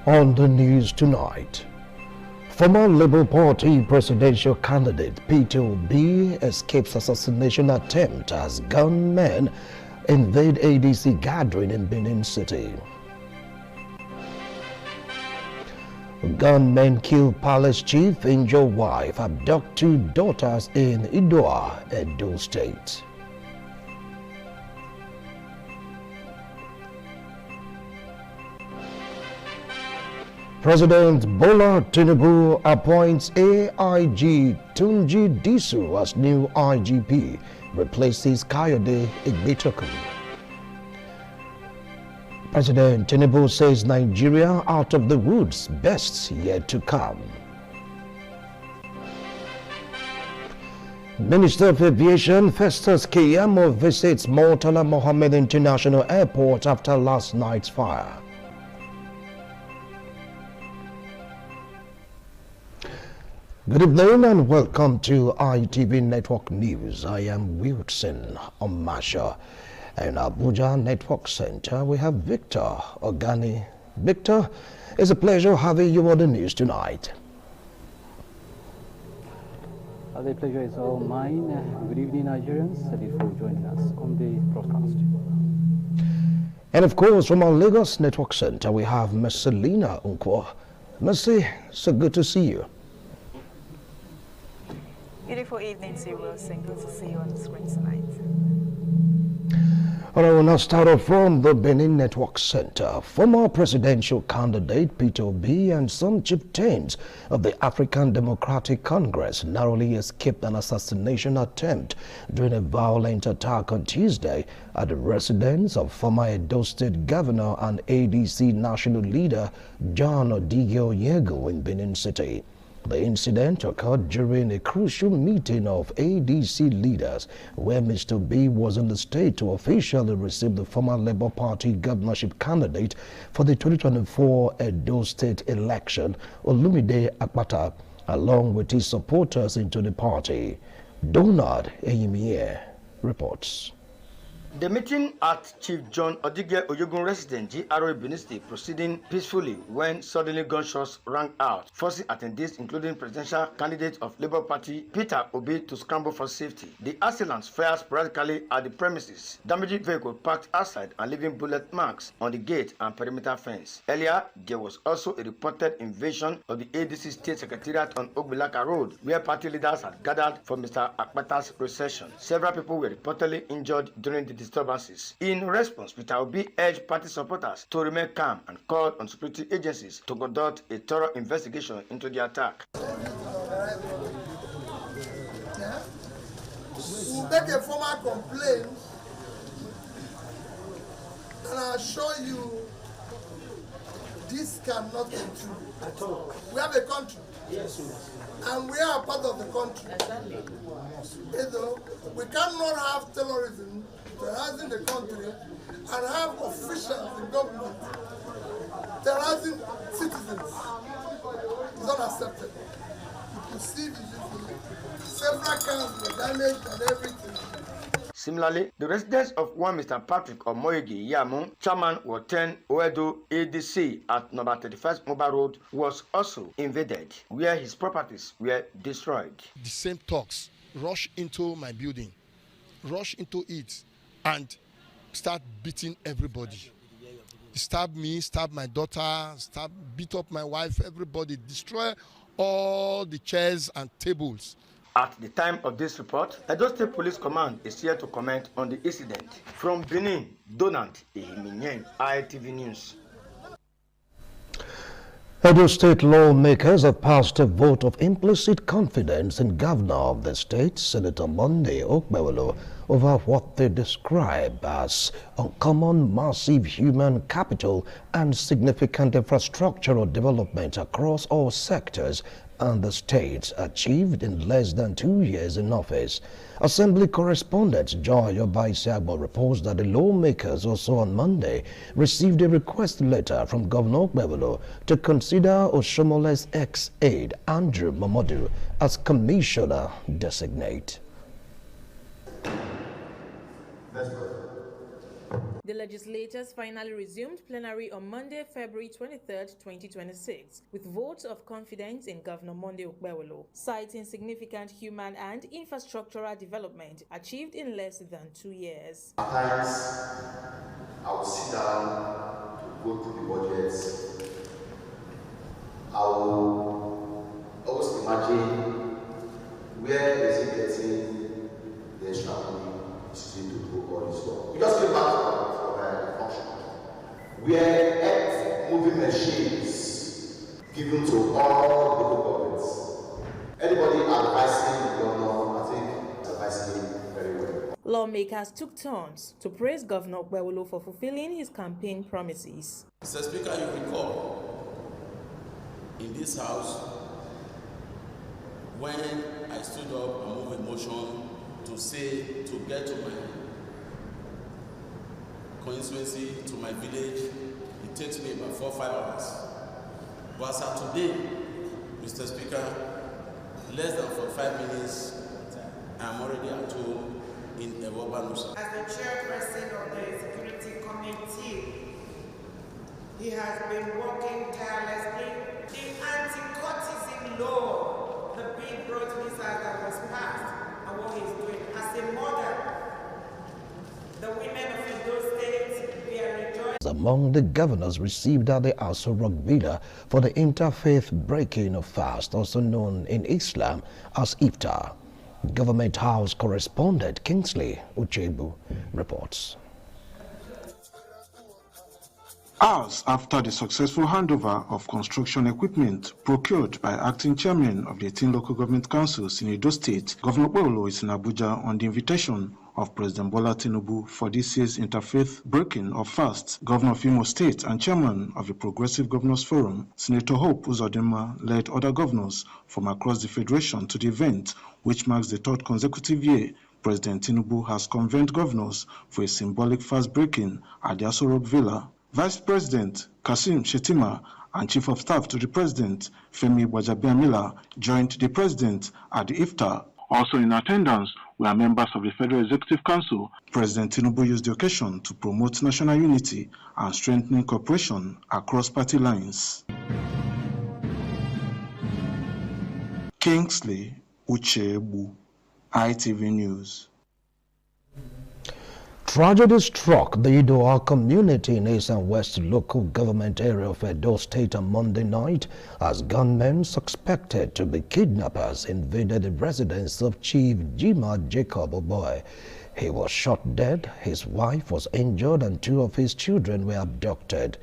On the news tonight, former Labour Party presidential candidate Peter Obi escapes assassination attempt as gunmen invade ADC gathering in Benin City. Gunmen kill palace chief, injure wife, abduct 2 daughters in Idoa, Edo State. President Bola Tinubu appoints AIG Tunji Disu as new IGP, replaces Kayode Igbitokun. President Tinubu says Nigeria out of the woods, best yet to come. Minister of Aviation Festus Keyamo visits Murtala Mohammed International Airport after last night's fire. Good evening and welcome to ITV Network News. I am Wilson Omasha. In Abuja Network Center, we have Victor Ogani. Victor, it's a pleasure having you on the news tonight. The pleasure is all mine. Good evening, Nigerians. Thank you for joining us on the broadcast. And of course, from our Lagos Network Center, we have Messelina Unkwo. Messi, so good to see you. Beautiful evening to you, Wilson. Good to see you on the screen tonight. All right, we'll now start off from the Benin Network Center. Former presidential candidate Peter Obi and some chieftains of the African Democratic Congress narrowly escaped an assassination attempt during a violent attack on Tuesday at the residence of former Edo State Governor and ADC national leader John Odige Onyego in Benin City. The incident occurred during a crucial meeting of ADC leaders where Mr. B was in the state to officially receive the former Labour Party governorship candidate for the 2024 Edo State election, Olumide Akpata, along with his supporters into the party. Donald Eyimie reports. The meeting at Chief John Odige Oyegun residence GRA Benin State proceeding peacefully when suddenly gunshots rang out, forcing attendees including presidential candidate of Labour Party Peter Obi to scramble for safety. The assailants fired sporadically at the premises, damaging vehicles parked outside and leaving bullet marks on the gate and perimeter fence. Earlier, there was also a reported invasion of the ADC State Secretariat on Ogbilaka Road, where party leaders had gathered for Mr. Akpata's recession. Several people were reportedly injured during the disturbances. In response, Peter Obi urged party supporters to remain calm and called on security agencies to conduct a thorough investigation into the attack. We'll make a formal complaint, and I assure you this cannot be true at all. We have a country. Yes, and we are part of the country. Exactly. You know, we cannot have terrorism terrorizing the country and have officials in government terrorizing citizens. It's not acceptable. You can see several cars were damaged and everything. Similarly, the residence of one Mr. Patrick Omoyegi Yamun, chairman of 10 Oedo ADC at number 31st Mobile Road, was also invaded, where his properties were destroyed. The same thugs rush into my building, rush into it, and start beating everybody. Stab me, stab my daughter, beat up my wife, everybody, destroy all the chairs and tables. At the time of this report, Edo State Police Command is here to comment on the incident. From Benin, Donald Ehimien, ITV News. Edo State lawmakers have passed a vote of implicit confidence in Governor of the state, Senator Monday Okpebholo, over what they describe as uncommon massive human capital and significant infrastructural development across all sectors and the states achieved in less than 2 years in office. Assembly correspondent Joy Obaisiagbo reports that the lawmakers also on Monday received a request letter from Governor Okpebholo to consider Oshomole's ex-aide Andrew Momodu as commissioner designate. The legislators finally resumed plenary on Monday, February 23, 2026, with votes of confidence in Governor Monday Okpebholo, citing significant human and infrastructural development achieved in less than 2 years. At times, I will sit down to go through the budgets. I will always imagine where is it getting the extra money to do all this work. We just came back from a function where earth moving machines given to all the local governments. Anybody advising the governor, I think advising him very well. Lawmakers took turns to praise Governor Okpebholo for fulfilling his campaign promises. Mr. Speaker, you recall in this house when I stood up and moved a motion to get to my constituency, to my village, it takes me about 4 or 5 hours. But as of today, Mr. Speaker, less than 45 minutes, I'm already at home in Ewobanusa. As the chairperson of the Security Committee, he has been working tirelessly. The anti-courtesan law, the big broad missiles that was passed, and what he's doing. As a mother, the women of Edo State, we are rejoicing. Among the governors received at the Aso Rock Villa for the interfaith breaking of fast, also known in Islam as Iftar. Government House correspondent Kingsley Uchebu reports. Hours after the successful handover of construction equipment procured by acting chairman of the 18 local government councils in Edo State, Governor Okpebholo is in Abuja on the invitation of President Bola Tinubu for this year's interfaith breaking of fast. Governor of Imo State and chairman of the Progressive Governors Forum, Senator Hope Uzodinma, led other governors from across the federation to the event, which marks the 3rd consecutive year President Tinubu has convened governors for a symbolic fast breaking at the Aso Rock Villa. Vice President Kasim Shettima and Chief of Staff to the President, Femi Gbajabiamila, joined the President at the Iftar. Also in attendance were members of the Federal Executive Council. President Tinubu used the occasion to promote national unity and strengthening cooperation across party lines. Kingsley Uchebu, ITV News. Tragedy struck the Idoa community in East and West local government area of Edo State on Monday night as gunmen suspected to be kidnappers invaded the residence of Chief Jima Jacob Ogboe. He was shot dead, his wife was injured, and 2 of his children were abducted.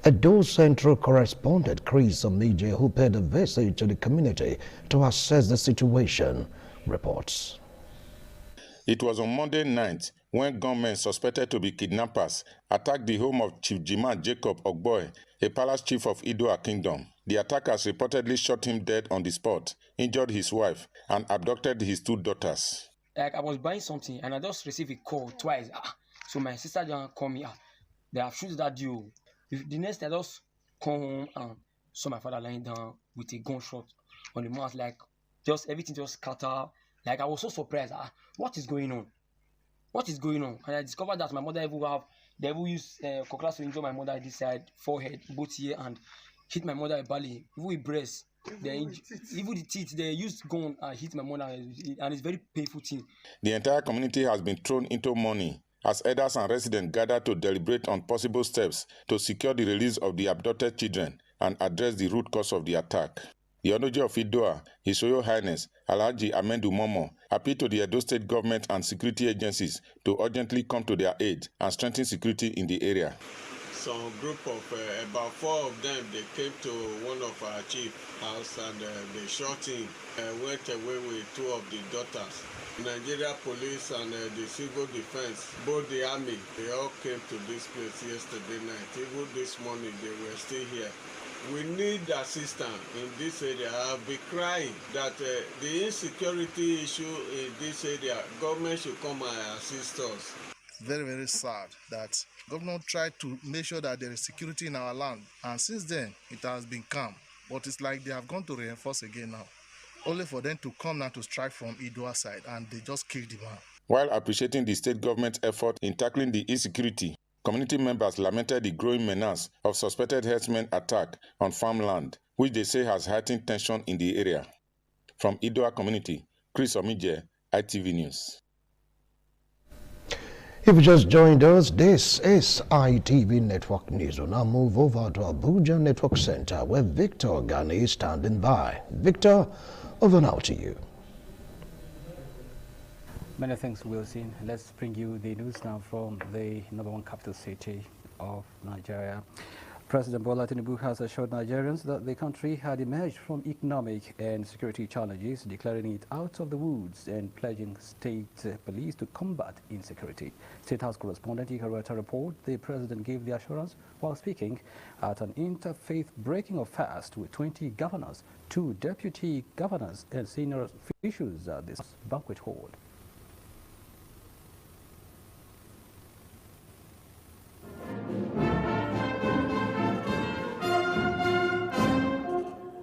Edo Central correspondent Chris Omije, who paid a visit to the community to assess the situation, reports. It was on Monday night when gunmen suspected to be kidnappers attacked the home of Chief Jima Jacob Ogboe, a palace chief of Idoa Kingdom. The attackers reportedly shot him dead on the spot, injured his wife, and abducted his 2 daughters. Like I was buying something and I just received a call twice. So my sister just called me. They have shot that deal. The next day I just come home and saw my father lying down with a gunshot on the mouth. Like just everything just scattered. Like I was so surprised. What is going on? What is going on? And I discovered that my mother even used cutlass to injure my mother this side, forehead, both here, and hit my mother badly. Even with breast, even the teeth, they used gun and hit my mother, and it's very painful thing. The entire community has been thrown into mourning as elders and residents gather to deliberate on possible steps to secure the release of the abducted children and address the root cause of the attack. The Onoji of Idoa, His Royal Highness Alhaji Amendu Momo, appealed to the Edo State government and security agencies to urgently come to their aid and strengthen security in the area. Some group of about 4 of them, they came to one of our chief house and they shot him, went away with 2 of the daughters. Nigeria police and the civil defense, both the army, they all came to this place yesterday night. Even this morning, they were still here. We need assistance in this area. I'll be crying that the insecurity issue in this area, government should come and assist us. Very, very sad that government tried to make sure that there is security in our land. And since then, it has been calm. But it's like they have gone to reinforce again now. Only for them to come now to strike from Idoa side, and they just killed the man. While appreciating the state government's effort in tackling the insecurity, Community members lamented the growing menace of suspected herdsmen attack on farmland, which they say has heightened tension in the area. From Idoa community, Chris Omije, ITV News. If you just joined us, this is ITV Network News. We'll now move over to Abuja Network Center, where Victor Gani is standing by. Victor, over now to you. Many thanks, Wilson. Let's bring you the news now from the #1 capital city of Nigeria. President Bola Tinubu has assured Nigerians that the country had emerged from economic and security challenges, declaring it out of the woods and pledging state police to combat insecurity. State House correspondent Ikarata report the president gave the assurance while speaking at an interfaith breaking of fast with 20 governors, 2 deputy governors and senior officials at this banquet hall.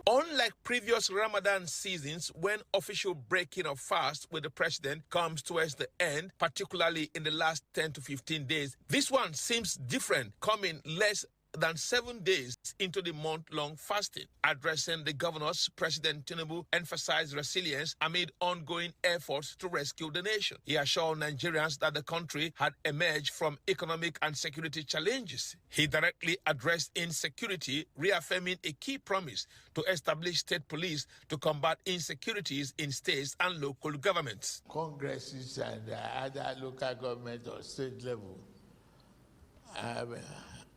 Unlike previous Ramadan seasons, when official breaking of fast with the president comes towards the end, particularly in the last 10 to 15 days, this one seems different, coming less than 7 days into the month-long fasting. Addressing the governors, President Tinubu emphasized resilience amid ongoing efforts to rescue the nation. He assured Nigerians that the country had emerged from economic and security challenges. He directly addressed insecurity, reaffirming a key promise to establish state police to combat insecurities in states and local governments. Congresses and other local government or state level,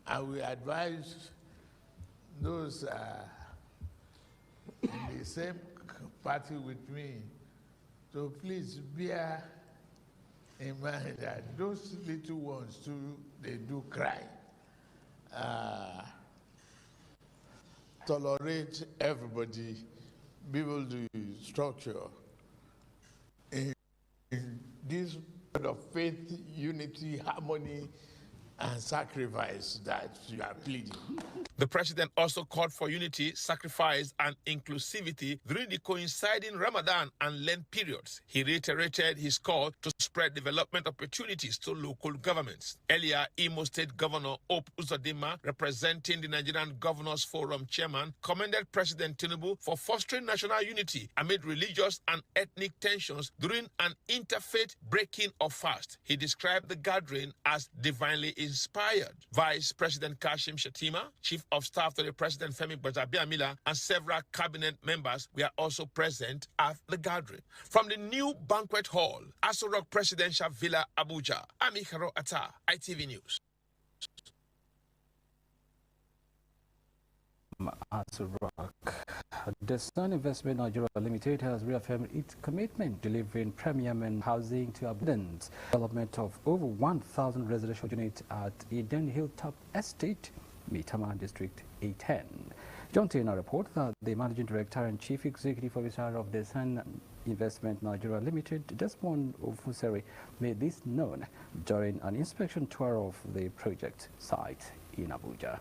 I will advise those in the same party with me to please bear in mind that those little ones too, they do cry. Tolerate everybody, be able to structure in this kind of faith, unity, harmony, and sacrifice that you are pleading. The president also called for unity, sacrifice, and inclusivity during the coinciding Ramadan and Lent periods. He reiterated his call to spread development opportunities to local governments. Earlier, Imo State Governor Hope Uzodinma, representing the Nigerian Governors Forum chairman, commended President Tinubu for fostering national unity amid religious and ethnic tensions during an interfaith breaking of fast. He described the gathering as divinely inspired. Vice President Kashim Shettima, Chief of Staff to the President Femi Gbajabiamila, and several cabinet members were also present at the gathering. From the new banquet hall, Aso Rock Presidential Villa, Abuja, I'm Ikaro Atta, ITV News. Aso Rock. The Sun Investment Nigeria Limited has reaffirmed its commitment delivering premium housing to abundance. Development of over 1,000 residential units at Eden Hilltop Estate, Maitama District A10. John Taylor reports that the Managing Director and Chief Executive Officer of the Sun Investment Nigeria Limited, Desmond Ofuseri, made this known during an inspection tour of the project site in Abuja.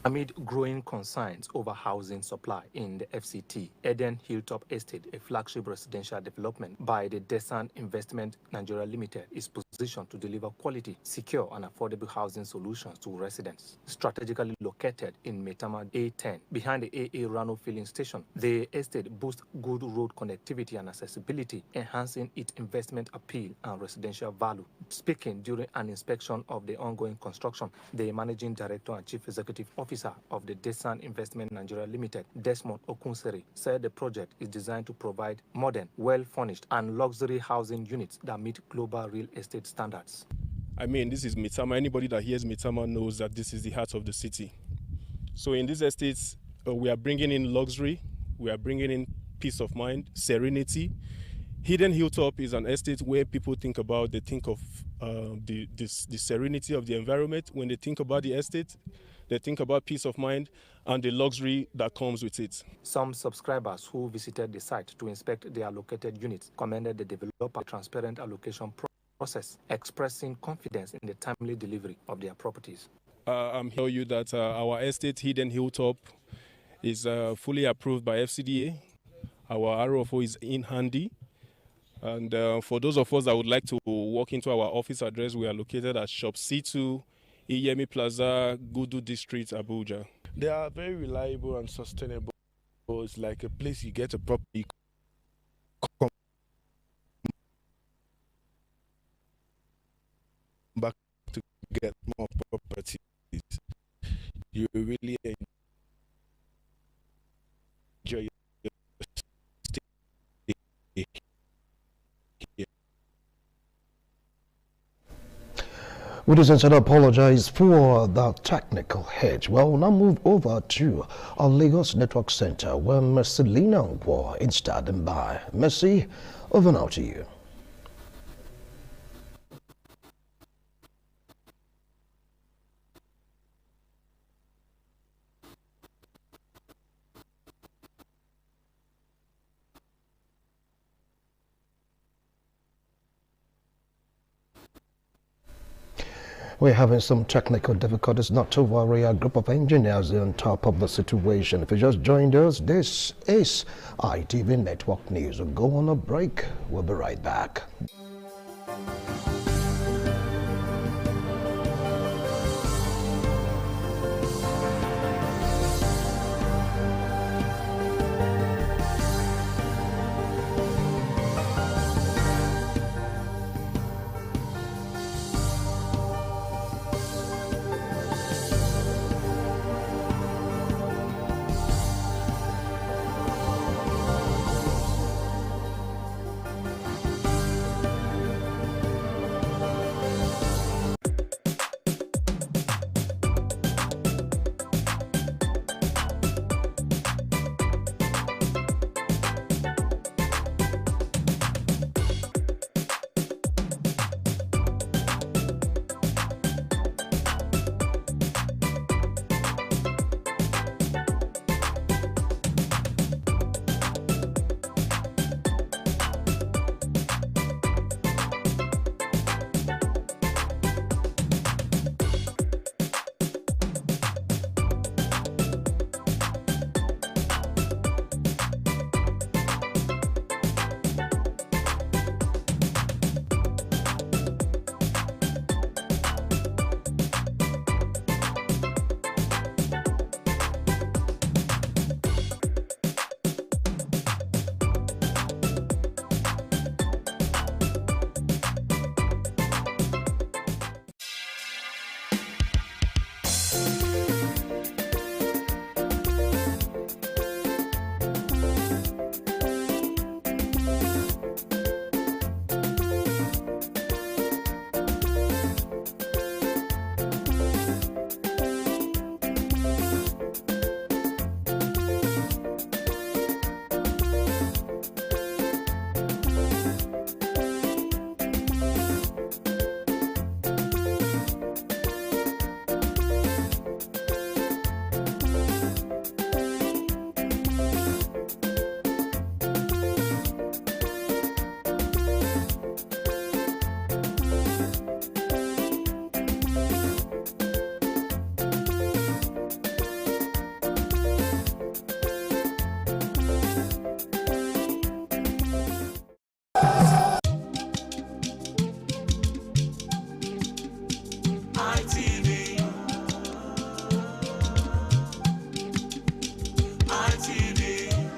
Amid growing concerns over housing supply in the FCT, Eden Hilltop Estate, a flagship residential development by the Desan Investment Nigeria Limited, is positioned to deliver quality, secure and affordable housing solutions to residents. Strategically located in Maitama A10, behind the AA Rano filling station, the estate boasts good road connectivity and accessibility, enhancing its investment appeal and residential value. Speaking during an inspection of the ongoing construction, the Managing Director and Chief Executive Officer of the Desan Investment Nigeria Limited, Desmond Okunseri, said the project is designed to provide modern, well-furnished and luxury housing units that meet global real estate standards. I mean, this is Maitama. Anybody that hears Maitama knows that this is the heart of the city. So in these estates, we are bringing in luxury, we are bringing in peace of mind, serenity. Eden Hilltop is an estate where people think about, they think of the serenity of the environment. When they think about the estate, they think about peace of mind and the luxury that comes with it. Some subscribers who visited the site to inspect the allocated units commended the developer transparent allocation process, expressing confidence in the timely delivery of their properties. I'm here to tell you that our estate, Eden Hilltop, is fully approved by FCDA. Our ROFO is in handy. And for those of us that would like to walk into our office address, we are located at Shop C2, Iyemi Plaza, Gudu District, Abuja. They are very reliable and sustainable. It's like a place you get a property. Back to get more properties. You really enjoy your stay here. We sincerely apologize for the technical hitch. Well, we'll now move over to our Lagos Network Center where Mercy Lina Ngwo is standing by. Mercy, over now to you. We're having some technical difficulties, not to worry. A group of engineers are on top of the situation. If you just joined us, this is ITV Network News. We'll go on a break. We'll be right back.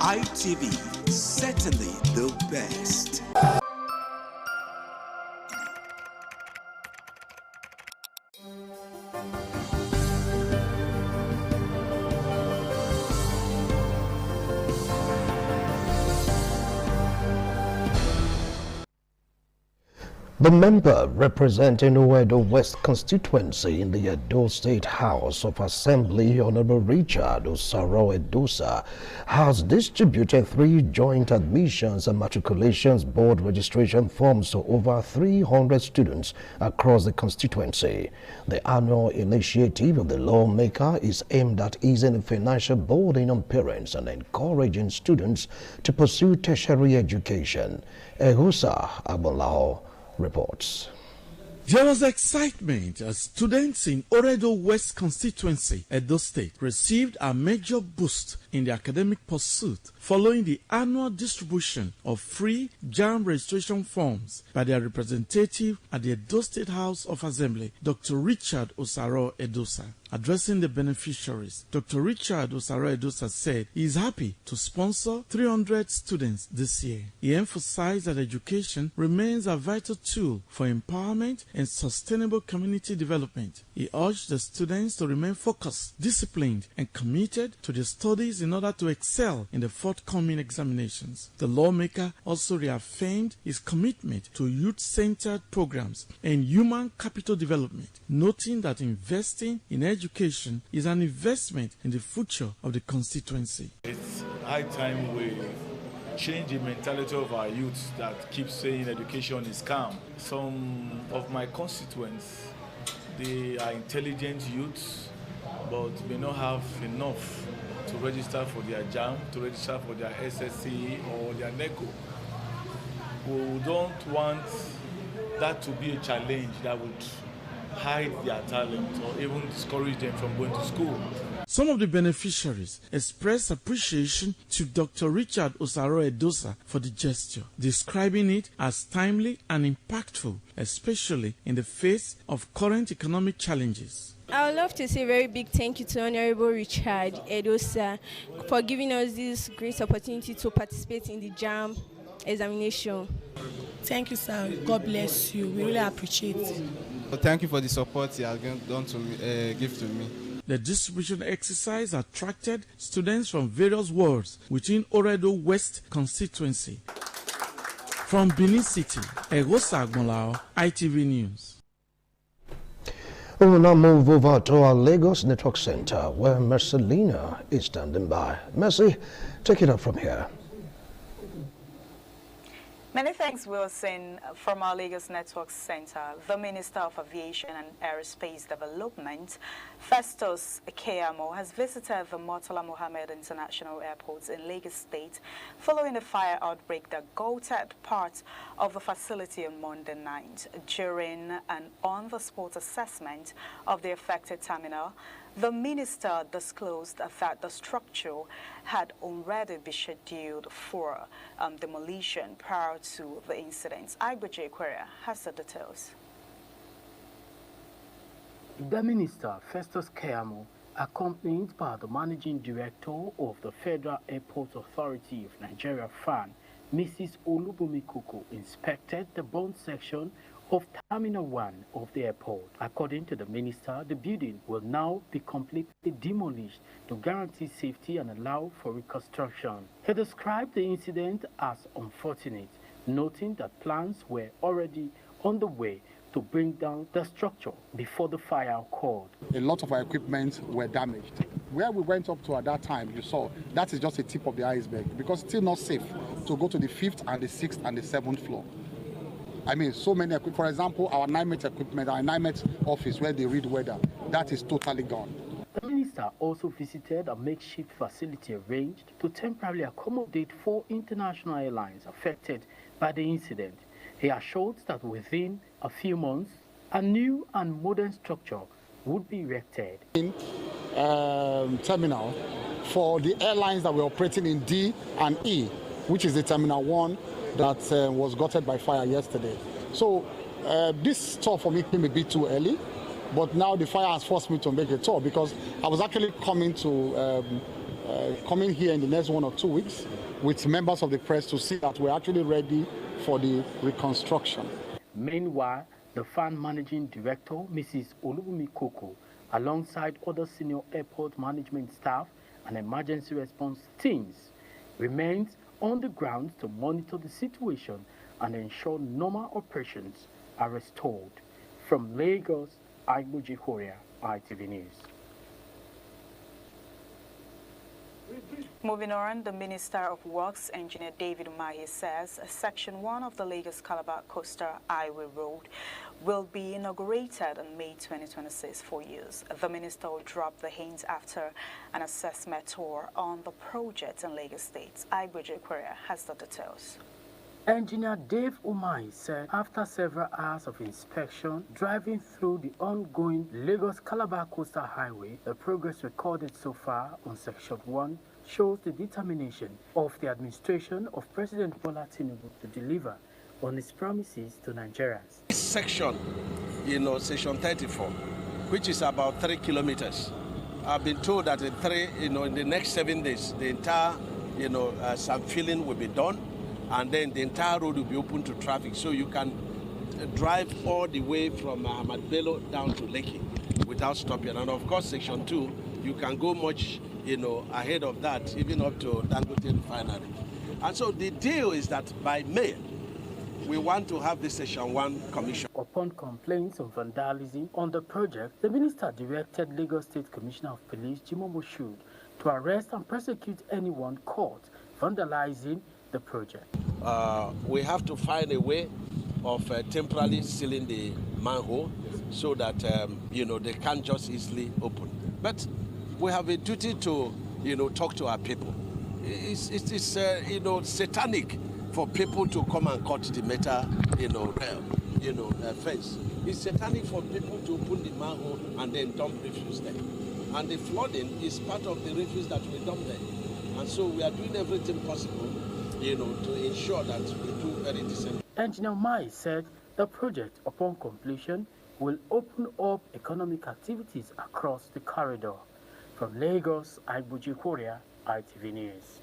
ITV, certainly the best. The member representing Owedo West constituency in the Edo State House of Assembly, Honorable Richard Osaro Edosa, has distributed 3 joint admissions and matriculations board registration forms to over 300 students across the constituency. The annual initiative of the lawmaker is aimed at easing the financial burden on parents and encouraging students to pursue tertiary education. Ehusa Abolao reports. There was excitement as students in Owedo West constituency, Edo State, received a major boost in their academic pursuit following the annual distribution of free JAMB registration forms by their representative at the Edo State House of Assembly, Dr. Richard Osaro Edosa. Addressing the beneficiaries, Dr. Richard Osaro Edosa said he is happy to sponsor 300 students this year. He emphasized that education remains a vital tool for empowerment and sustainable community development. He urged the students to remain focused, disciplined, and committed to their studies in order to excel in the forthcoming examinations. The lawmaker also reaffirmed his commitment to youth-centered programs and human capital development, noting that investing in education is an investment in the future of the constituency. It's high time we change the mentality of our youth that keeps saying education is scam. Some of my constituents, they are intelligent youths, but may not have enough to register for their JAM, to register for their SSC or their NECO. We don't want that to be a challenge that would hide their talent or even discourage them from going to school. Some of the beneficiaries expressed appreciation to Dr. Richard Osaro Edosa for the gesture, describing it as timely and impactful, especially in the face of current economic challenges. I would love to say a very big thank you to Honorable Richard Edosa for giving us this great opportunity to participate in the JAMB examination. Thank you, sir. God bless you. We really appreciate it. Thank you for the support you have done to me, give to me. The distribution exercise attracted students from various wards within Oredo West constituency. From Benin City, Egosa Agbolao, ITV News. We will now move over to our Lagos Network Center, where Marcelina is standing by. Mercy, take it up from here. Many thanks, Wilson. From our Lagos Network Center, the Minister of Aviation and Aerospace Development, Festus Keyamo, has visited the Murtala Mohammed International Airport in Lagos State following a fire outbreak that gutted part of the facility on Monday night. During an on-the-spot assessment of the affected terminal, the minister disclosed that the structure had already been scheduled for demolition prior to the incident. Agbaje Aquaria has the details. The minister, Festus Keyamo, accompanied by the managing director of the Federal Airport Authority of Nigeria, FAN, Mrs. Olubumi Koko, inspected the bond section of Terminal 1 of the airport. According to the minister, the building will now be completely demolished to guarantee safety and allow for reconstruction. He described the incident as unfortunate, noting that plans were already on the way to bring down the structure before the fire occurred. A lot of our equipment were damaged. Where we went up to at that time, you saw, that is just a tip of the iceberg, because it's still not safe to go to the 5th and the 6th and the 7th floor. I mean, so many, for example, our NIMET equipment, our NIMET office where they read weather, that is totally gone. The minister also visited a makeshift facility arranged to temporarily accommodate 4 international airlines affected by the incident. He assured that within a few months, a new and modern structure would be erected. Terminal for the airlines that were operating in D and E, which is the Terminal 1 that was gutted by fire yesterday. So this tour for me came a bit too early, but now the fire has forced me to make a tour, because I was actually coming here in the next 1 or 2 weeks with members of the press to see that we're actually ready for the reconstruction. Meanwhile, the FAN managing director, Mrs. Olubumi Koko, alongside other senior airport management staff and emergency response teams, remains on the ground to monitor the situation and ensure normal operations are restored. From Lagos, Agboji Horia, ITV News. Moving on, the Minister of Works, Engineer David Umahi, says Section 1 of the Lagos-Calabar Coastal Highway Road will be inaugurated in May 2026 for use. The minister will drop the hint after an assessment tour on the project in Lagos State. Agboje Aquaria has the details. Engineer Dave Umahi said after several hours of inspection driving through the ongoing Lagos-Calabar Coastal Highway, the progress recorded so far on Section 1 shows the determination of the administration of President Bola Tinubu to deliver on its promises to Nigerians. This section, section 34, which is about 3 kilometers, I've been told that in the next 7 days, the entire, some filling will be done, and then the entire road will be open to traffic, so you can drive all the way from Ahmad Bello down to Lekki without stopping. And of course, section 2, you can go much, ahead of that, even up to Dangote Refinery. And so the deal is that by May, we want to have the Section 1 commission. Upon complaints of vandalism on the project, the minister directed Lagos State Commissioner of Police, Jimoh Moshood, to arrest and prosecute anyone caught vandalizing the project. We have to find a way of temporarily sealing the manhole so that, they can't just easily open. But we have a duty to, talk to our people. It's satanic for people to come and cut the metal, fence. It's satanic for people to open the manhole and then dump refuse there. And the flooding is part of the refuse that we dump there. And so we are doing everything possible, to ensure that we do very decent. Engineer Mai said the project, upon completion, will open up economic activities across the corridor. From Lagos, Aibuji Korea, ITV News.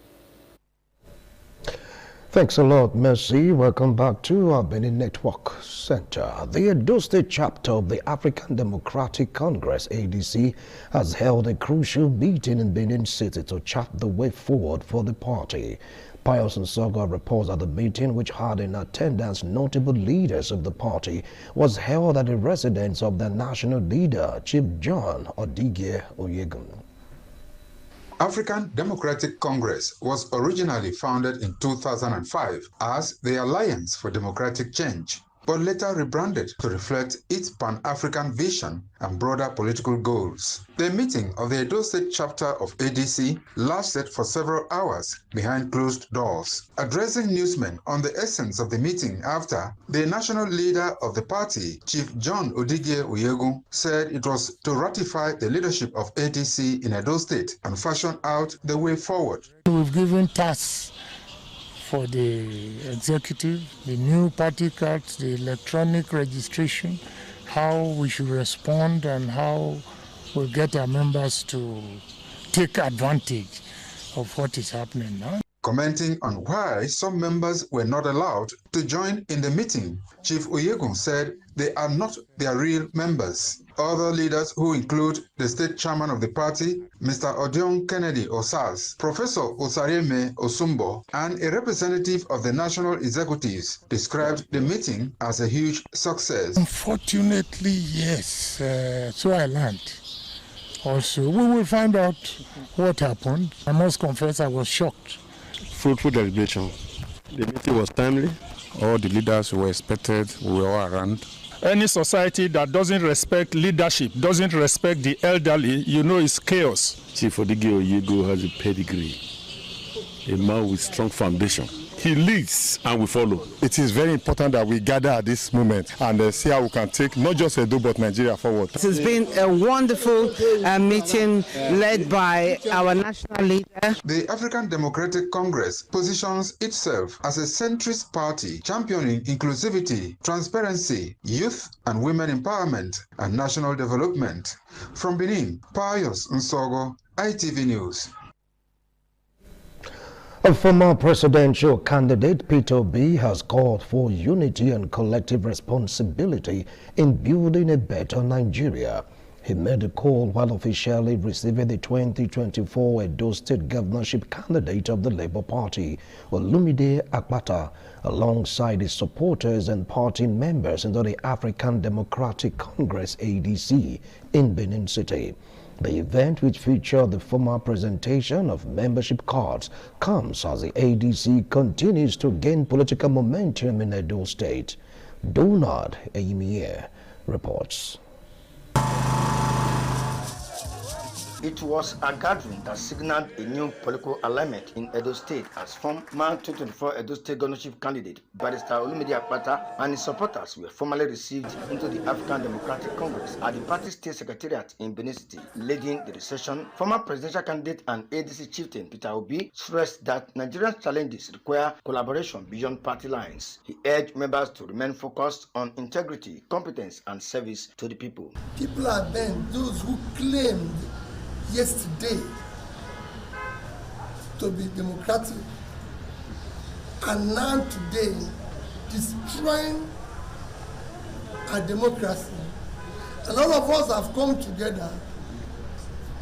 Thanks a lot, Mercy. Welcome back to our Benin Network Center. The Edo State chapter of the African Democratic Congress, ADC, has held a crucial meeting in Benin City to chart the way forward for the party. Pius Nsogo reports that the meeting, which had in attendance notable leaders of the party, was held at the residence of the national leader, Chief John Odigwe Oyegun. African Democratic Congress was originally founded in 2005 as the Alliance for Democratic Change, but later rebranded to reflect its Pan-African vision and broader political goals. The meeting of the Edo State chapter of ADC lasted for several hours behind closed doors. Addressing newsmen on the essence of the meeting after, the national leader of the party, Chief John Odigwe Oyegun, said it was to ratify the leadership of ADC in Edo State and fashion out the way forward. We've given tasks for the executive, the new party cards, the electronic registration, how we should respond and how we'll get our members to take advantage of what is happening now. Commenting on why some members were not allowed to join in the meeting, Chief Oyegun said they are not their real members. Other leaders, who include the state chairman of the party, Mr. Odion Kennedy Osas, Professor Osareme Osumbo, and a representative of the national executives, described the meeting as a huge success. Unfortunately, yes. So I learned. Also, we will find out what happened. I must confess I was shocked. Fruitful deliberation. The meeting was timely. All the leaders who were expected were all around. Any society that doesn't respect leadership, doesn't respect the elderly, is chaos. Chief Odigwe Oyegun has a pedigree, a man with strong foundation. He leads and we follow. It is very important that we gather at this moment and see how we can take not just Edo but Nigeria forward. It has been a wonderful meeting led by our national leader. The African Democratic Congress positions itself as a centrist party championing inclusivity, transparency, youth and women empowerment, and national development. From Benin, Pius Nsogo, ITV News. A former presidential candidate, Peter Obi, has called for unity and collective responsibility in building a better Nigeria. He made the call while officially receiving the 2024 Edo State governorship candidate of the Labour Party, Olumide Akpata, alongside his supporters and party members into the African Democratic Congress, ADC, in Benin City. The event, which featured the formal presentation of membership cards, comes as the ADC continues to gain political momentum in Edo State. Donald Eyimie reports. It was a gathering that signaled a new political alignment in Edo State as former 2024 Edo State governorship candidate Barrister Olumide Akpata and his supporters were formally received into the African Democratic Congress at the party state secretariat in Benin City. Leading the reception, former presidential candidate and ADC chieftain Peter Obi stressed that Nigeria's challenges require collaboration beyond party lines. He urged members to remain focused on integrity, competence, and service to the people. People are then those who claimed yesterday to be democratic and now today destroying our democracy. And all of us have come together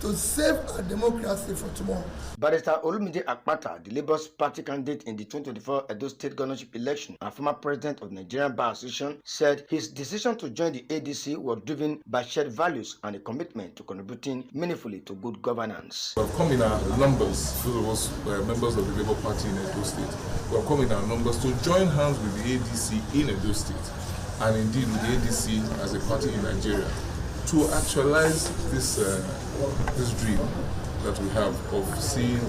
to save our democracy for tomorrow. Barrister Olumide Akpata, the Labour Party candidate in the 2024 Edo State governorship election and former president of the Nigerian Bar Association, said his decision to join the ADC was driven by shared values and a commitment to contributing meaningfully to good governance. We have come in our numbers, those of us members of the Labour Party in Edo State, we have come in our numbers to join hands with the ADC in Edo State and indeed with the ADC as a party in Nigeria to actualize this dream that we have of seeing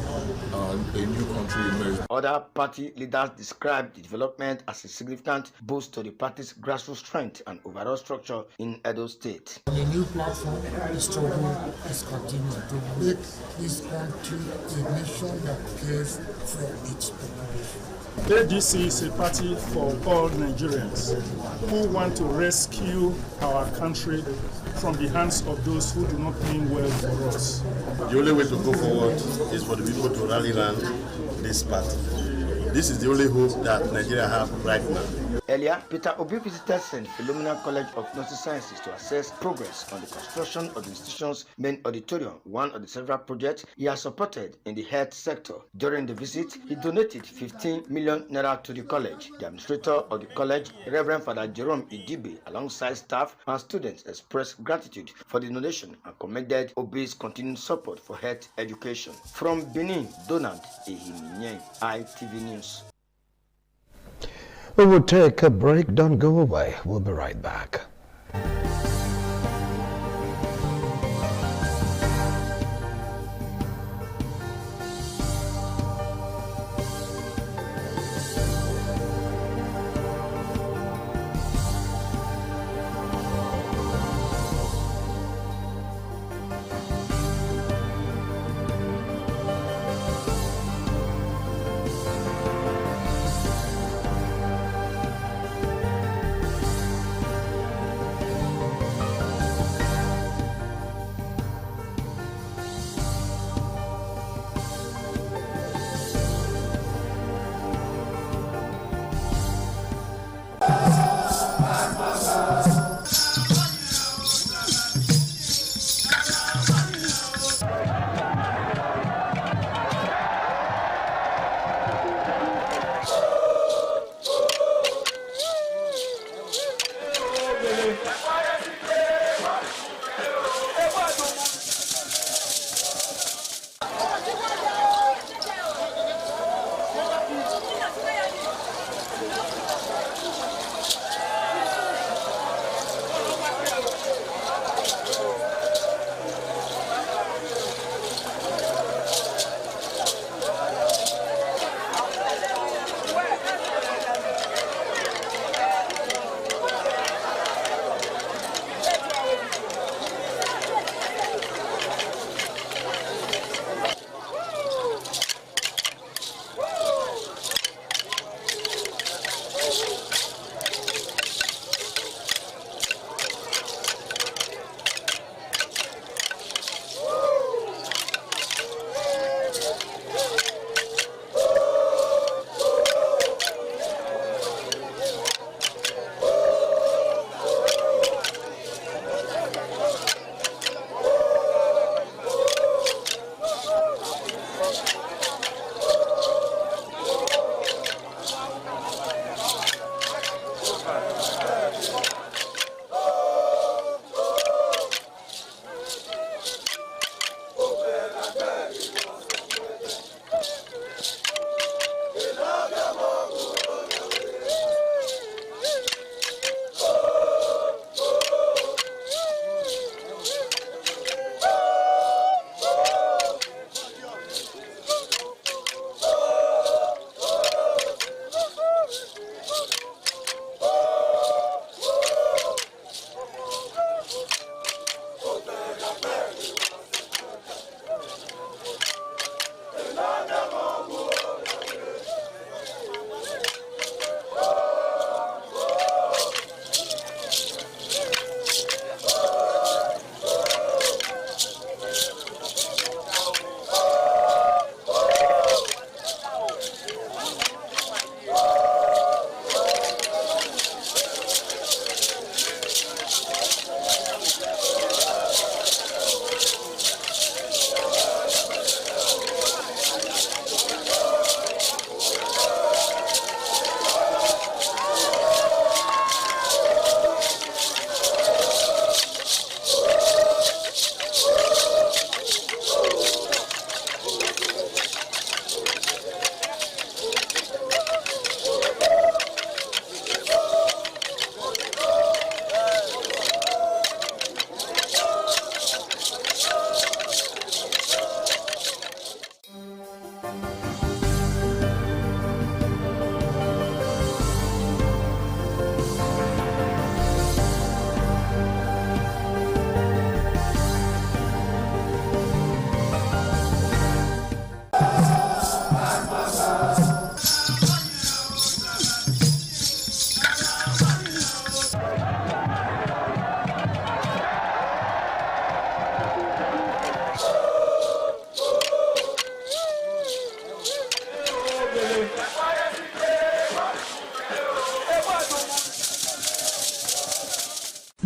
a new country emerge. Other party leaders described the development as a significant boost to the party's grassroots strength and overall structure in Edo State. On a new platform, the struggle is continuing to make this country a nation that cares for its population. ADC is a party for all Nigerians who want to rescue our country from the hands of those who do not mean well for us. The only way to go forward is for the people to rally around this party. This is the only hope that Nigeria has right now. Earlier, Peter Obi visited St. Philomena College of Nursing Sciences to assess progress on the construction of the institution's main auditorium, one of the several projects he has supported in the health sector. During the visit, he donated 15 million naira to the college. The administrator of the college, Reverend Father Jerome Idibe, alongside staff and students, expressed gratitude for the donation and commended Obi's continued support for health education. From Benin, Donald Ehiminyeng, ITV News. We will take a break. Don't go away. We'll be right back.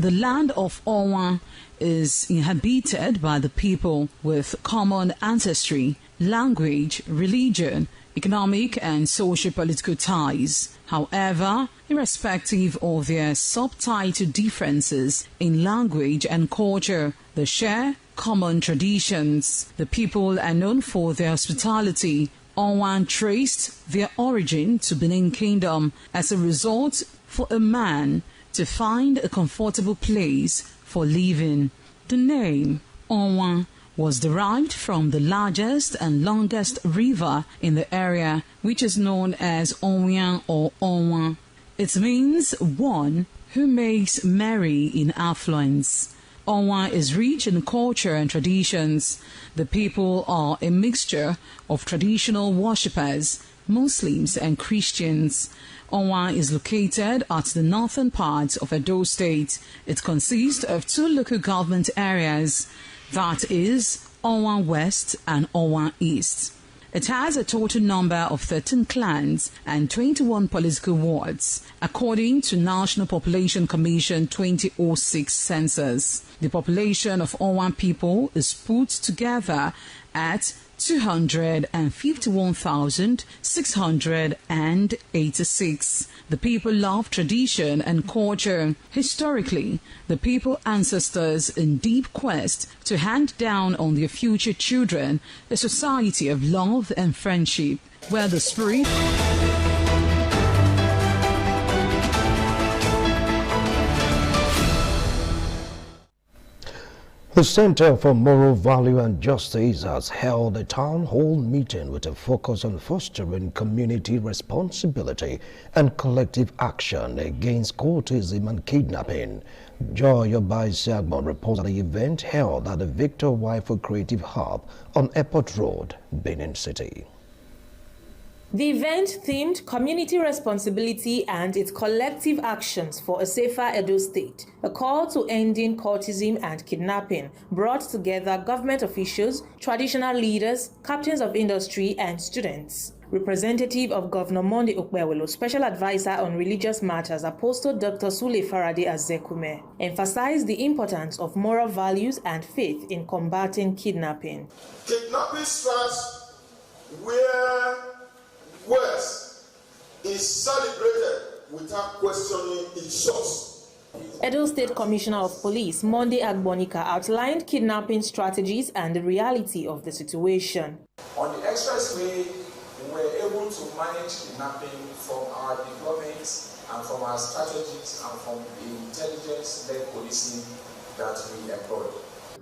The land of Onwa is inhabited by the people with common ancestry, language, religion, economic and socio-political ties. However, irrespective of their subtitle differences in language and culture, they share common traditions. The people are known for their hospitality. Onwa traced their origin to Benin Kingdom as a result for a man to find a comfortable place for living. The name Onwa was derived from the largest and longest river in the area, which is known as Onwian or Onwa. It means one who makes merry in affluence. Onwa is rich in culture and traditions. The people are a mixture of traditional worshippers, Muslims and Christians. Onwa is located at the northern part of Edo State. It consists of 2 local government areas, that is Onwa West and Onwa East. It has a total number of 13 clans and 21 political wards, according to National Population Commission 2006 census. The population of Onwa people is put together at 251,686. The people love tradition and culture. Historically, the people ancestors in deep quest to hand down on their future children a society of love and friendship, where the spirit The Center for Moral Value and Justice has held a town hall meeting with a focus on fostering community responsibility and collective action against courtesan and kidnapping. Joy Obaisiagbon reports at the event held at the Victor Waifo Creative Hub on Airport Road, Benin City. The event themed Community Responsibility and its Collective Actions for a Safer Edo State, a call to ending courtesan and kidnapping, brought together government officials, traditional leaders, captains of industry, and students. Representative of Governor Monday Okpewolo, Special Advisor on Religious Matters, Apostle Dr. Sule Farade Azekume, emphasized the importance of moral values and faith in combating kidnapping. Kidnapping starts where worse is celebrated without questioning its source. Edo State Commissioner of Police Monday Agbonika outlined kidnapping strategies and the reality of the situation. On the expressway, we were able to manage kidnapping from our deployments and from our strategies and from the intelligence-led policing that we employed.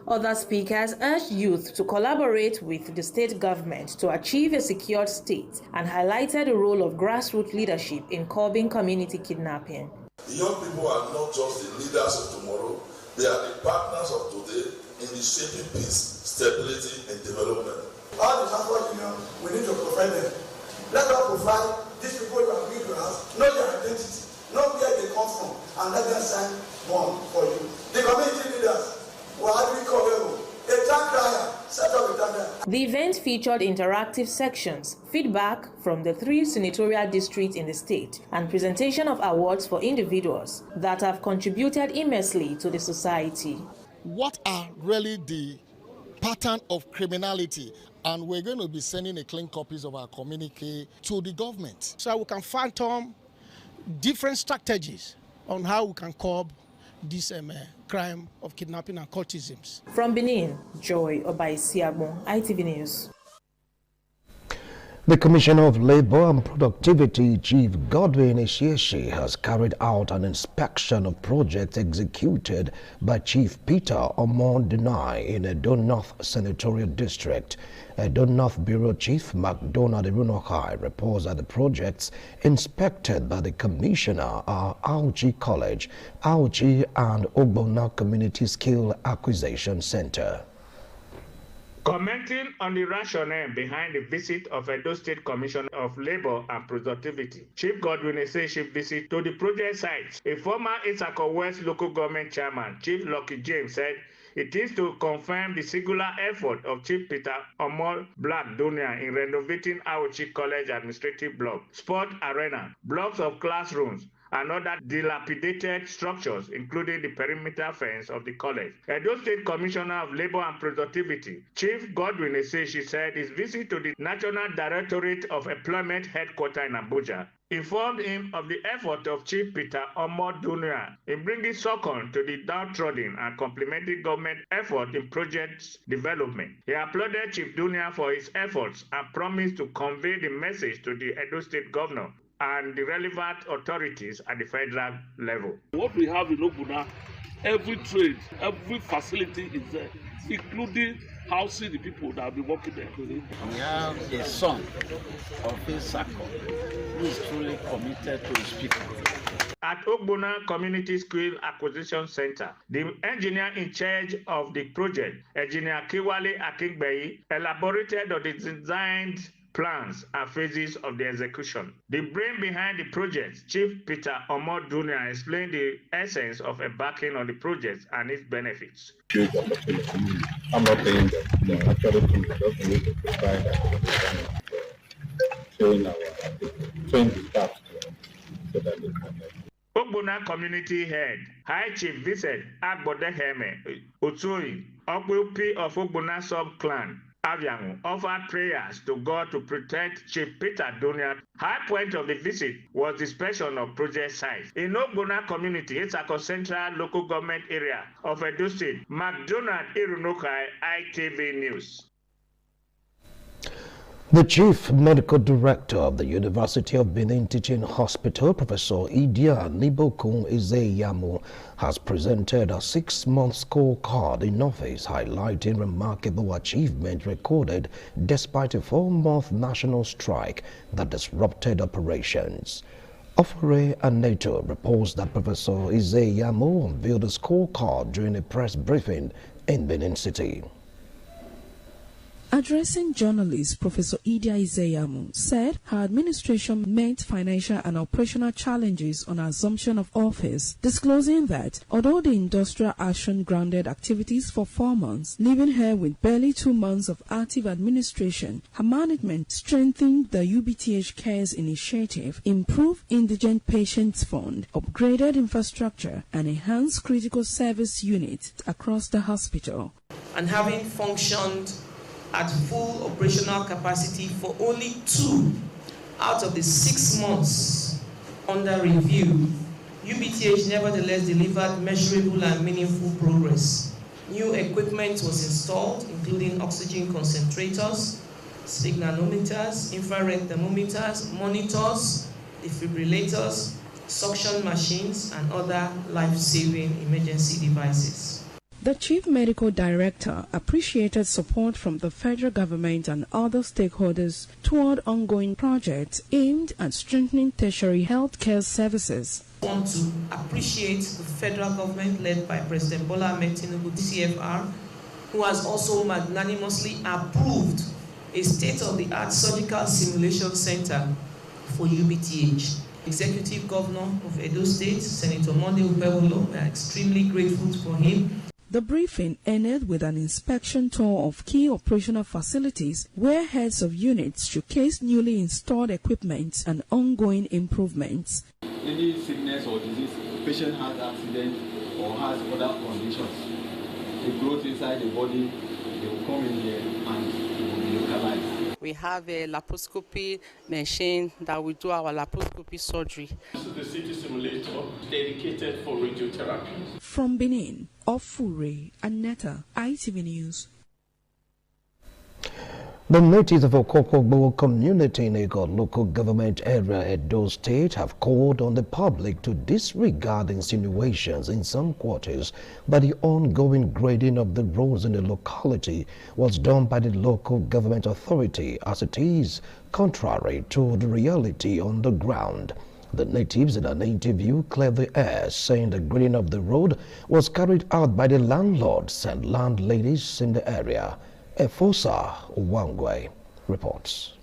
Other speakers urged youth to collaborate with the state government to achieve a secured state and highlighted the role of grassroots leadership in curbing community kidnapping. The young people are not just the leaders of tomorrow, they are the partners of today in the shaping peace, stability, and development. All the transport union, we need to provide them. Let us provide these people who are going to us, know their identity, know where they come from, and let them sign one for you. The community leaders, the event featured interactive sections, feedback from the 3 senatorial districts in the state, and presentation of awards for individuals that have contributed immensely to the society. What are really the pattern of criminality? And we're going to be sending a clean copies of our communique to the government. So we can phantom different strategies on how we can curb this crime of kidnapping and courtesans. From Benin, Joy Obaisiagbon, ITV News. The Commissioner of Labour and Productivity, Chief Godwin Esieshi, has carried out an inspection of projects executed by Chief Peter Omondunai in Edo North Senatorial District. Edo North Bureau Chief McDonald Irunokai reports that the projects inspected by the Commissioner are Auchi College, Auchi and Ogbonna Community Skill Acquisition Center. Commenting on the rationale behind the visit of Edo State Commission of Labour and Productivity, Chief Godwin Esieshi visit to the project sites, a former Isako West local government chairman, Chief Lucky James, said it is to confirm the singular effort of Chief Peter Omol Black Dunia in renovating Auchi College Administrative Block, Sport Arena, blocks of classrooms, and other dilapidated structures, including the perimeter fence of the college. Edo State Commissioner of Labor and Productivity, Chief Godwin Eseshi, said his visit to the National Directorate of Employment headquarters in Abuja informed him of the effort of Chief Peter Omodunia in bringing succor to the downtrodden and complementing government effort in project development. He applauded Chief Dunia for his efforts and promised to convey the message to the Edo State Governor and the relevant authorities at the federal level. What we have in Ogbuna, every trade, every facility is there, including housing the people that have been working there. We have a son of a Sako who is truly committed to his people. At Ogbuna Community School Acquisition Center, the engineer in charge of the project, Engineer Kiwale Akingbeyi, elaborated on the designed plans and phases of the execution. The brain behind the project, Chief Peter Omodunia, explained the essence of embarking on the project and its benefits. I'm not saying that they're actually just need to provide train the staff so that they can. Ogbuna Community Head, High Chief Vincent Agbodeheme Otsui, Okwepi of Ogbuna Sub-Clan, Aviangu, offered prayers to God to protect Chief Peter Dunia. High point of the visit was the inspection of project sites. In Ogbuna community, Isako Central Local Government Area of Edo State, McDonald Irunokai, ITV News. The Chief Medical Director of the University of Benin Teaching Hospital, Professor Idia Nibokun Izeyamu, has presented a 6-month scorecard in office highlighting remarkable achievement recorded despite a 4-month national strike that disrupted operations. Ofure Aneto reports that Professor Izeyamu unveiled a scorecard during a press briefing in Benin City. Addressing journalists, Professor Idia Izeyamu said her administration met financial and operational challenges on assumption of office, disclosing that although the industrial action grounded activities for 4 months, leaving her with barely 2 months of active administration, her management strengthened the UBTH Cares initiative, improved indigent patients fund, upgraded infrastructure, and enhanced critical service units across the hospital. And having functioned at full operational capacity for only 2 out of the 6 months under review, UBTH nevertheless delivered measurable and meaningful progress. New equipment was installed, including oxygen concentrators, sphygmanometers, infrared thermometers, monitors, defibrillators, suction machines, and other life-saving emergency devices. The Chief Medical Director appreciated support from the federal government and other stakeholders toward ongoing projects aimed at strengthening tertiary healthcare services. I want to appreciate the federal government led by President Bola Ahmed Tinubu, DCFR, who has also magnanimously approved a state-of-the-art surgical simulation center for UBTH. Executive Governor of Edo State, Senator Monday Upewolo, we are extremely grateful for him. The briefing ended with an inspection tour of key operational facilities where heads of units showcased newly installed equipment and ongoing improvements. Any sickness or disease, patient has accident or has other conditions, the growth inside the body, they will come in here and it will be localized. We have a laparoscopy machine that will do our laparoscopy surgery. This is the CT simulator dedicated for radiotherapy. From Benin, Ofure Aneta, ITV News. The natives of Okokogbo community in Ego local government area Edo State have called on the public to disregard insinuations in some quarters that the ongoing grading of the roads in the locality was done by the local government authority as it is contrary to the reality on the ground. The natives in an interview cleared the air, saying the grading of the road was carried out by the landlords and landladies in the area. Efosa Wangwe reports.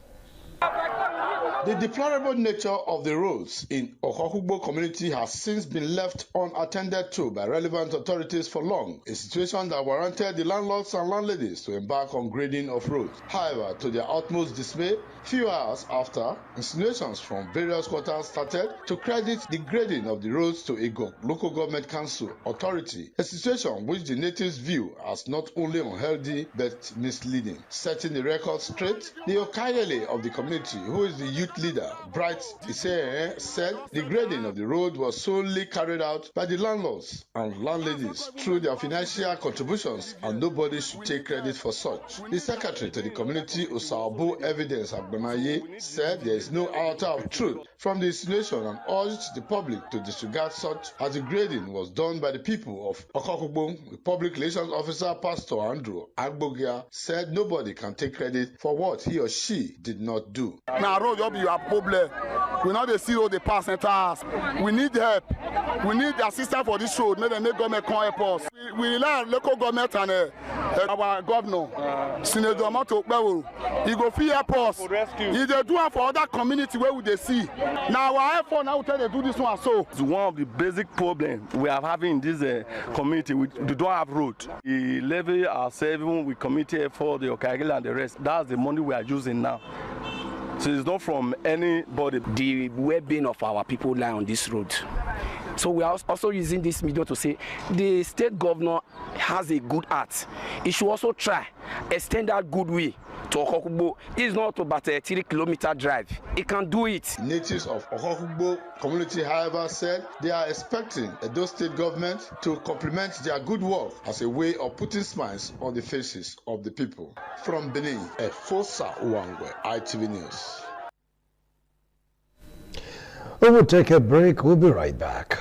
The deplorable nature of the roads in Okokugbo community has since been left unattended to by relevant authorities for long, a situation that warranted the landlords and landladies to embark on grading of roads. However, to their utmost dismay, few hours after, insinuations from various quarters started to credit the grading of the roads to Igok Local Government Council Authority, a situation which the natives view as not only unhealthy but misleading. Setting the record straight, the Okayele of the community, who is the youth leader, Bright Iseye, said the grading of the road was solely carried out by the landlords and landladies through their financial contributions, and nobody should take credit for such. The secretary to the community, Osabo Evidence Agbemaye, said there is no iota of truth from the insinuation and urged the public to disregard such, as the grading was done by the people of Okokugbo. The public relations officer, Pastor Andrew Agbogia, said nobody can take credit for what he or she did not do. Now, road up your problem. We know the zero the pass enter us. We need help. We need the assistance for this road. Make government come help us. We rely on local government and our governor, Senator Amato Okpewo. He go free help us. He dey do it for other community where we dey see. Now our effort now tell they do this one so. It's one of the basic problems we are having in this community. We don't have road. We levy ourselves with community effort, the Okayele and the rest. That's the money we are using now. So it's not from anybody. The well-being of our people lie on this road. So we are also using this medium to say the state governor has a good heart. He should also try extend that goodwill to Okokugbo. It's not about a 3-kilometer drive. He can do it. Natives of Okokugbo community, however, said they are expecting Edo state government to complement their good work as a way of putting smiles on the faces of the people. From Benin, Efosa Uwangwe, ITV News. We will take a break. We'll be right back.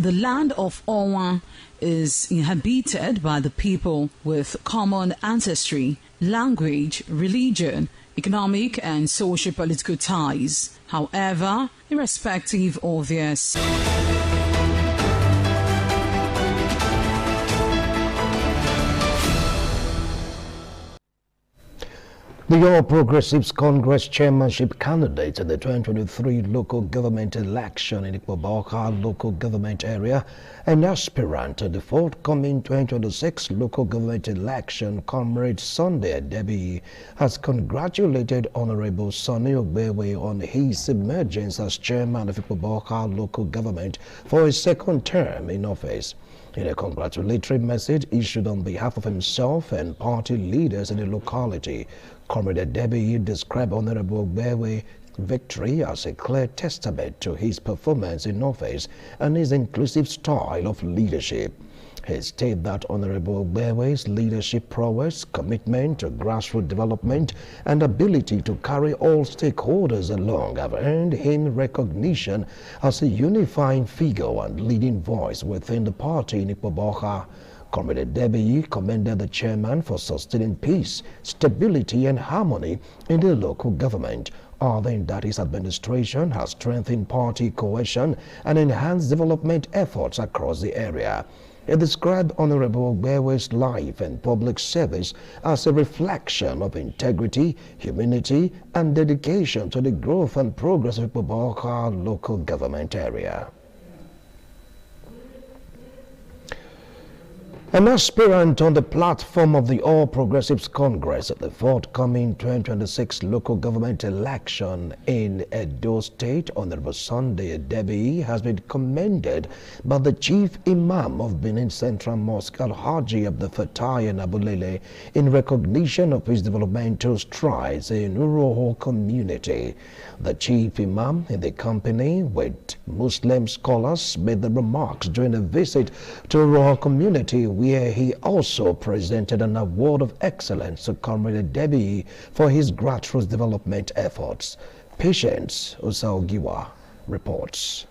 The land of Owa is inhabited by the people with common ancestry, language, religion, economic and socio-political ties. However, irrespective of their The All Progressives Congress chairmanship candidate in the 2023 local government election in Ikpoba-Awka local government area and aspirant to the forthcoming 2026 local government election, Comrade Sunday Adebiyi, has congratulated Honorable Sonny Ogbewe on his emergence as chairman of Ikpoba-Awka local government for his second term in office. In a congratulatory message issued on behalf of himself and party leaders in the locality, Comrade Adebiyi described Honorable Ogbewe's victory as a clear testament to his performance in office and his inclusive style of leadership. He stated that Honorable Ogbewe's leadership prowess, commitment to grassroots development, and ability to carry all stakeholders along have earned him recognition as a unifying figure and leading voice within the party in Ikpoba-Awka. Comrade Adebiyi commended the chairman for sustaining peace, stability, and harmony in the local government, adding that his administration has strengthened party cohesion and enhanced development efforts across the area. He described Honorable Ogbewe's life and public service as a reflection of integrity, humility, and dedication to the growth and progress of Ikpoba-Awka local government area. An aspirant on the platform of the All Progressives Congress at the forthcoming 2026 local government election in Edo State, Honorable Sunday Adebiyi, has been commended by the Chief Imam of Benin Central Mosque, Alhaji Abdul Fattah Nabulele, in recognition of his developmental strides in Uroho community. The Chief Imam, in the company with Muslim scholars, made the remarks during a visit to Uroho community, where he also presented an award of excellence to Comrade Adebiyi for his grassroots development efforts. Patience Osaogiwa reports.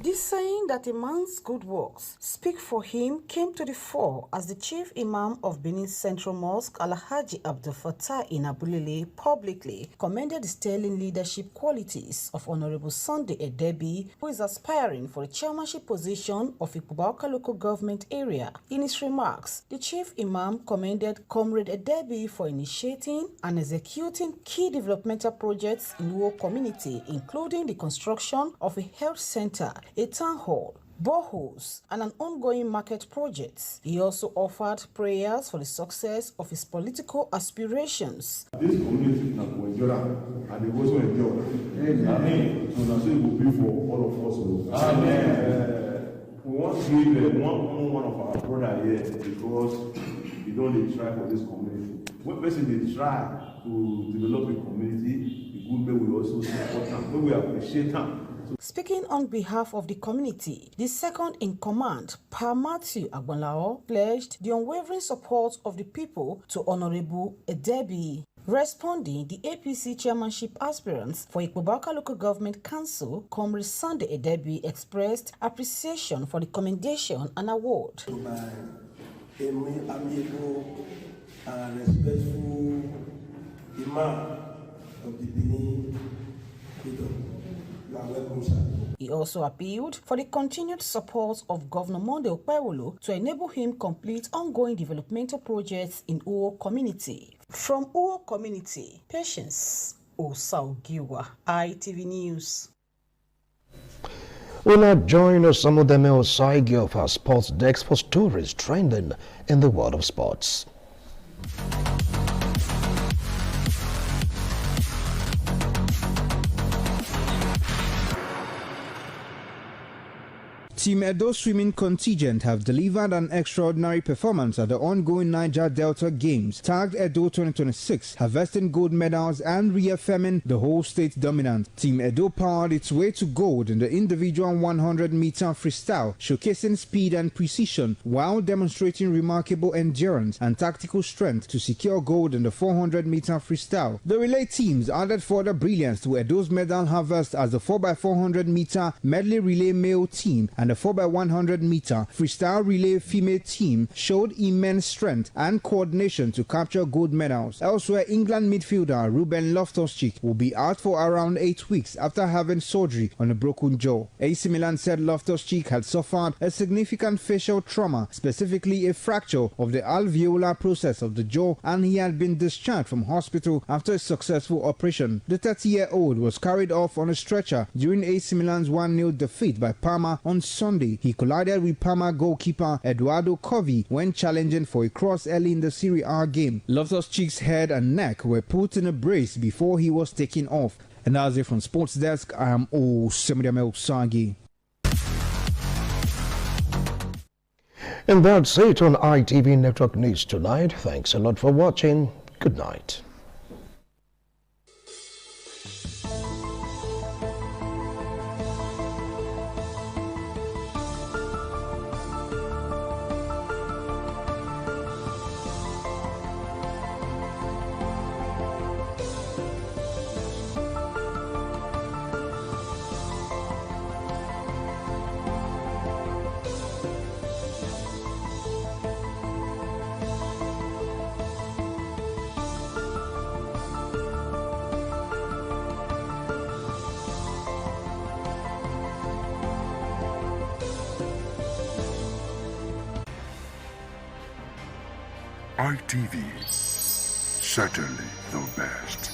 This saying that a man's good works speak for him came to the fore as the Chief Imam of Benin Central Mosque, Alhaji Abdul Fattah Nabulele, publicly commended the sterling leadership qualities of Honorable Sunday Adebiyi, who is aspiring for the chairmanship position of Ikpoba-Awka local government area. In his remarks, the Chief Imam commended Comrade Adebiyi for initiating and executing key developmental projects in Uwo community, including the construction of a health center, a town hall, boreholes, and an ongoing market project. He also offered prayers for the success of his political aspirations. This community will endure and they also endure. Amen. So that's it will be for all of us. Amen. We want to give one of our brother here because we don't try for this community. When person they try to develop a community, the good way we also support them, when we appreciate them. Speaking on behalf of the community, the second in command, Pa Matthew Agbonlao, pledged the unwavering support of the people to Honorable Adebiyi. Responding, the APC chairmanship aspirants for Ikpoba-Awka Local Government Council, Comrade Sunday Adebiyi, expressed appreciation for the commendation and award. To my amiable and respectful Imam of the Benin Kingdom. He also appealed for the continued support of Governor Monday Okpebholo to enable him complete ongoing developmental projects in Uwo community. From Uwo community, Patience Osaogiwa, ITV News. We'll now join Osamudeme Osaigi of our sports desk for stories trending in the world of sports. Team Edo swimming contingent have delivered an extraordinary performance at the ongoing Niger Delta Games, tagged Edo 2026, harvesting gold medals and reaffirming the whole state dominance. Team Edo powered its way to gold in the individual 100-meter freestyle, showcasing speed and precision while demonstrating remarkable endurance and tactical strength to secure gold in the 400-meter freestyle. The relay teams added further brilliance to Edo's medal harvest as the 4x400-meter medley relay male team and the the 4x100 meter freestyle relay female team showed immense strength and coordination to capture gold medals. Elsewhere, England midfielder Ruben Loftus-Cheek will be out for around 8 weeks after having surgery on a broken jaw. AC Milan said Loftus-Cheek had suffered a significant facial trauma, specifically a fracture of the alveolar process of the jaw, and he had been discharged from hospital after a successful operation. The 30-year-old was carried off on a stretcher during AC Milan's 1-0 defeat by Parma on Sunday. He collided with Parma goalkeeper Eduardo Covi when challenging for a cross early in the Serie A game. Loftus-Cheek's head and neck were put in a brace before he was taken off. And that's it from Sports Desk. I am Osemidame Sagi. And that's it on ITV Network News tonight. Thanks a lot for watching. Good night. ITV, certainly the best.